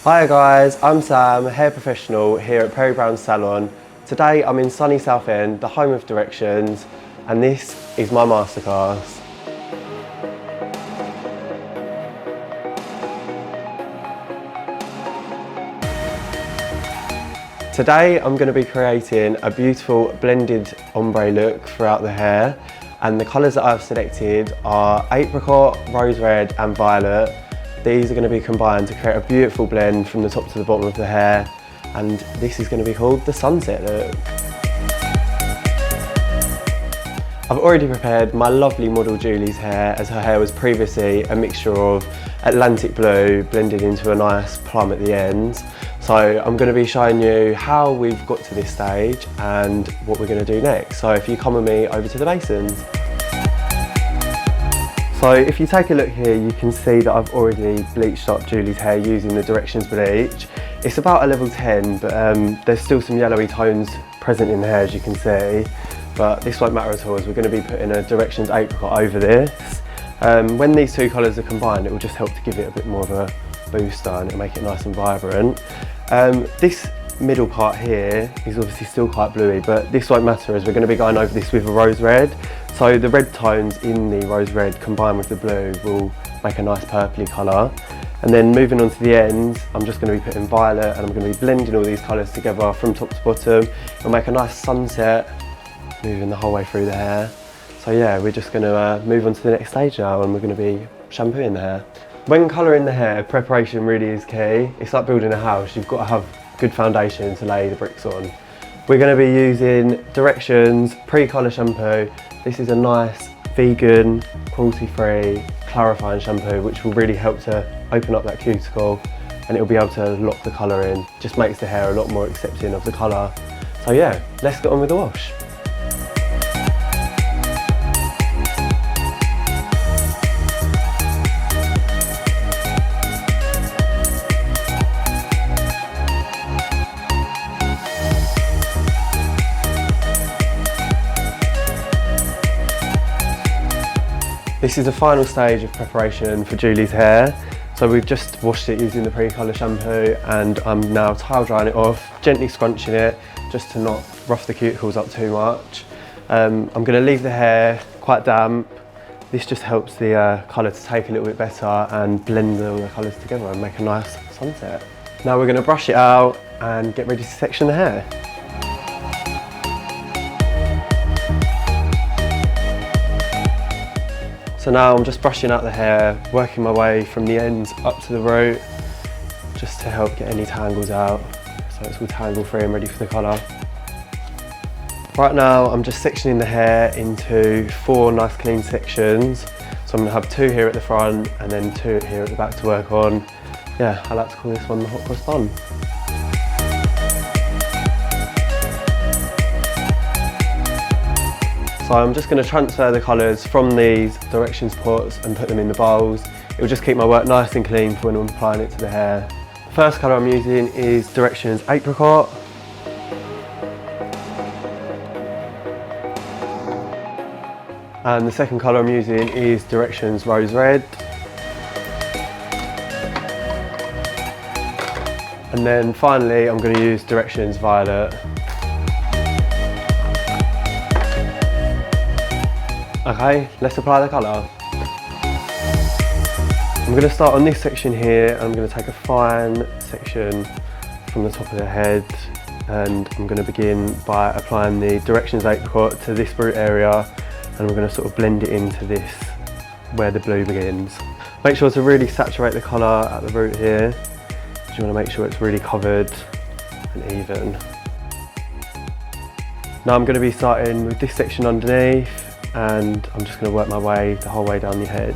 Hi guys, I'm Sam, hair professional here at Perry Browns Salon. Today I'm in sunny Southend, the home of directions, and this is my masterclass. Today I'm going to be creating a beautiful blended ombre look throughout the hair, and the colours that I've selected are apricot, rose red and violet. These are going to be combined to create a beautiful blend from the top to the bottom of the hair, and this is going to be called the sunset look. I've already prepared my lovely model Julie's hair, as her hair was previously a mixture of Atlantic blue blended into a nice plum at the ends. So I'm going to be showing you how we've got to this stage and what we're going to do next. So if you come with me over to the basins. So if you take a look here, you can see that I've already bleached up Julie's hair using the Directions bleach. It's about a level 10, but there's still some yellowy tones present in the hair, as you can see. But this won't matter at all, as we're going to be putting a Directions apricot over this. When these two colours are combined, it will just help to give it a bit more of a booster and it'll make it nice and vibrant. This middle part here is obviously still quite bluey, but this won't matter, as we're going to be going over this with a rose red. So the red tones in the rose red combined with the blue will make a nice purpley colour. And then moving on to the ends, I'm just going to be putting violet, and I'm going to be blending all these colours together from top to bottom. It'll make a nice sunset, moving the whole way through the hair. So yeah, we're just going to move on to the next stage now, and we're going to be shampooing the hair. When colouring the hair, preparation really is key. It's like building a house, you've got to have good foundation to lay the bricks on. We're going to be using Directions pre-colour shampoo. This is a nice vegan, cruelty-free, clarifying shampoo, which will really help to open up that cuticle, and it'll be able to lock the colour in. Just makes the hair a lot more accepting of the colour. So yeah, let's get on with the wash. This is the final stage of preparation for Julie's hair. So we've just washed it using the pre-colour shampoo, and I'm now towel drying it off, gently scrunching it just to not rough the cuticles up too much. I'm going to leave the hair quite damp. This just helps the colour to take a little bit better and blend all the colours together and make a nice sunset. Now we're going to brush it out and get ready to section the hair. So now I'm just brushing out the hair, working my way from the ends up to the root, just to help get any tangles out, so it's all tangle free and ready for the colour. Right now I'm just sectioning the hair into 4 nice clean sections. So I'm going to have 2 here at the front and then 2 here at the back to work on. Yeah, I like to call this one the hot cross bun. So I'm just going to transfer the colours from these Directions pots and put them in the bowls. It will just keep my work nice and clean for when I'm applying it to the hair. The first colour I'm using is Directions apricot. And the second colour I'm using is Directions rose red. And then finally I'm going to use Directions violet. Okay, let's apply the colour. I'm going to start on this section here. I'm going to take a fine section from the top of the head, and I'm going to begin by applying the Directions apricot to this root area, and we're going to sort of blend it into this where the blue begins. Make sure to really saturate the colour at the root here, because you want to make sure it's really covered and even. Now I'm going to be starting with this section underneath, and I'm just going to work my way the whole way down the head.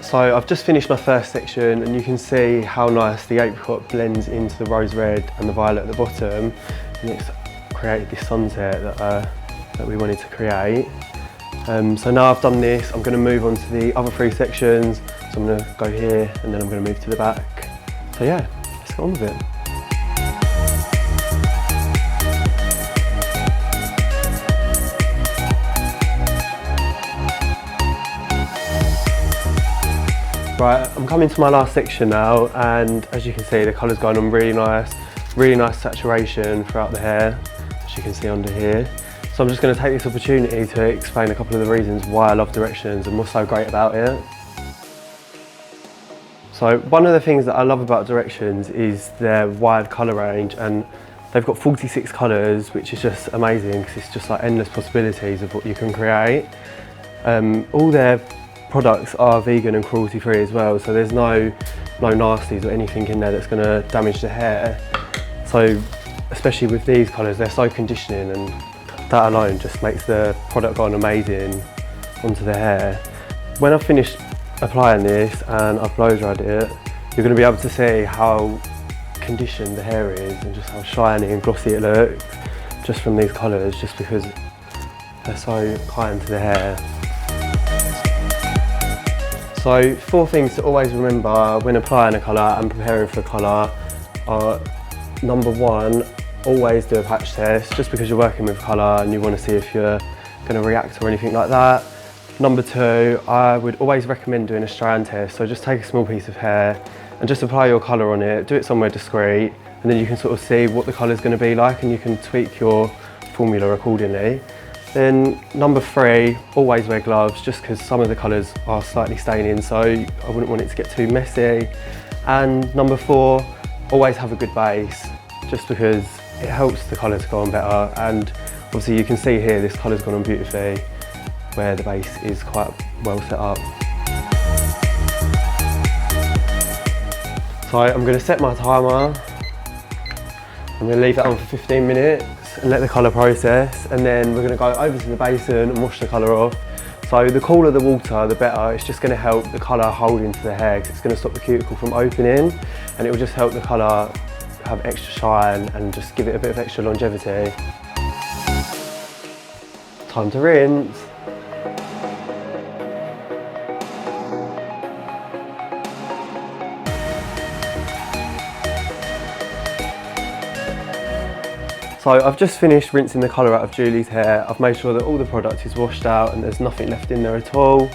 So I've just finished my first section, and you can see how nice the apricot blends into the rose red and the violet at the bottom, and it's created this sunset that we wanted to create. So now I've done this, I'm going to move on to the other 3 sections. So I'm going to go here, and then I'm going to move to the back. So yeah, let's get on with it. Right, I'm coming to my last section now, and as you can see, the colour's going on really nice saturation throughout the hair, as you can see under here. So I'm just going to take this opportunity to explain a couple of the reasons why I love Directions and what's so great about it. So one of the things that I love about Directions is their wide colour range, and they've got 46 colours, which is just amazing because it's just like endless possibilities of what you can create. All their products are vegan and cruelty free as well, so there's no nasties or anything in there that's going to damage the hair. So especially with these colours, they're so conditioning, and that alone just makes the product go on amazing onto the hair. When I've finished applying this and I've blow dried it, you're going to be able to see how conditioned the hair is and just how shiny and glossy it looks just from these colours, just because they're so kind to the hair. So 4 things to always remember when applying a colour and preparing for a colour are: number 1, always do a patch test, just because you're working with colour and you want to see if you're going to react or anything like that. Number 2, I would always recommend doing a strand test, so just take a small piece of hair and just apply your colour on it, do it somewhere discreet, and then you can sort of see what the colour is going to be like and you can tweak your formula accordingly. Then number 3, always wear gloves, just because some of the colours are slightly staining, so I wouldn't want it to get too messy. And number 4, always have a good base, just because it helps the colour to go on better. And obviously you can see here this colour's gone on beautifully, where the base is quite well set up. So I'm going to set my timer. I'm going to leave that on for 15 minutes and let the colour process, and then we're going to go over to the basin and wash the colour off. So the cooler the water, the better. It's just going to help the colour hold into the hair, because it's going to stop the cuticle from opening, and it will just help the colour have extra shine and just give it a bit of extra longevity. Time to rinse. So I've just finished rinsing the colour out of Julie's hair. I've made sure that all the product is washed out and there's nothing left in there at all.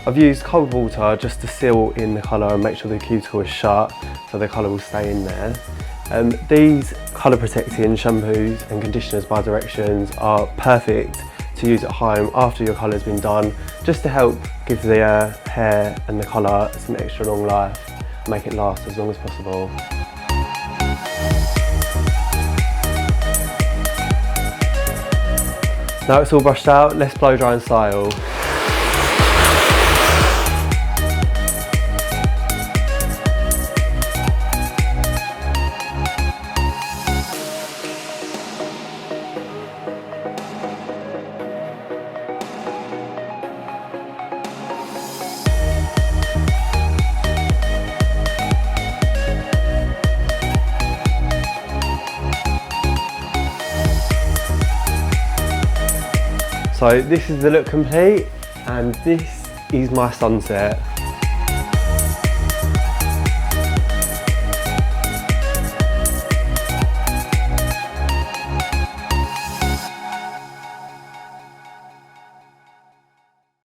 I've used cold water just to seal in the colour and make sure the cuticle is shut, so the colour will stay in there. These colour protecting shampoos and conditioners by Directions are perfect to use at home after your colour's been done, just to help give the hair and the colour some extra long life, make it last as long as possible. Now it's all brushed out, let's blow dry and style. So this is the look complete, and this is my sunset.